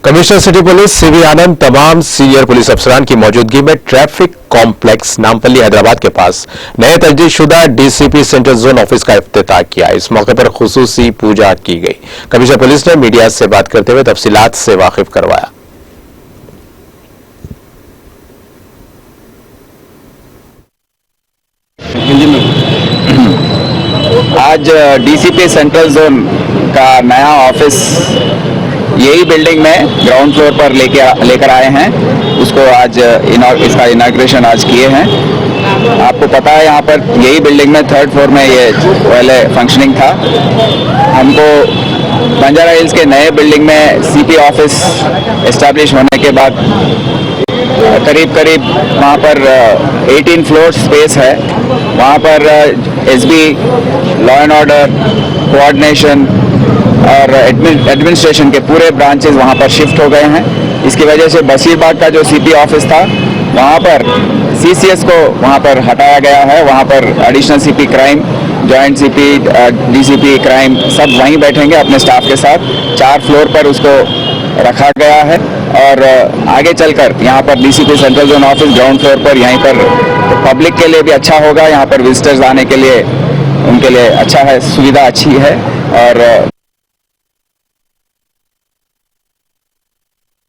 Commissioner city police CV आनंद तमाम senior police अफसरान की मौजूदगी में ट्रैफिक कॉम्प्लेक्स नामपल्ली हैदराबाद के पास नए तजदीदशुदा डीसीपी सेंट्रल जोन ऑफिस का इफ्तिताह किया। इस मौके पर खुसूसी पूजा की गई। कमिश्नर पुलिस ने मीडिया से बात करते हुए तफसीलात से वाकिफ करवाया। आज डीसीपी सेंट्रल जोन का नया ऑफिस यही बिल्डिंग में ग्राउंड फ्लोर पर लेकर आए हैं। उसको आज इसका इनॉग्रेशन आज किए हैं। आपको पता है यहाँ पर यही बिल्डिंग में 3rd फ्लोर में ये पहले फंक्शनिंग था। हमको बंजारा हिल्स के नए बिल्डिंग में सीपी ऑफिस एस्टैब्लिश होने के बाद करीब वहाँ पर 18 फ्लोर स्पेस है। वहाँ पर SB, law and order, coordination और एडमिनिस्ट्रेशन के पूरे ब्रांचेस वहाँ पर शिफ्ट हो गए हैं। इसकी वजह से बशीरबाग का जो सीपी ऑफिस था वहाँ पर सीसीएस को वहाँ पर हटाया गया है। वहाँ पर additional CP crime, joint CP, DCP crime सब वहीं बैठेंगे अपने स्टाफ के साथ। 4 फ्लोर पर उसको रखा गया है और आगे चलकर यहाँ पर DCP central zone office ground floor पर यहीं पर पब्लिक के लिए भी अच्छा होगा। यहाँ पर विजिटर्स आने के लिए उनके लिए अच्छा है, सुविधा अच्छी है। और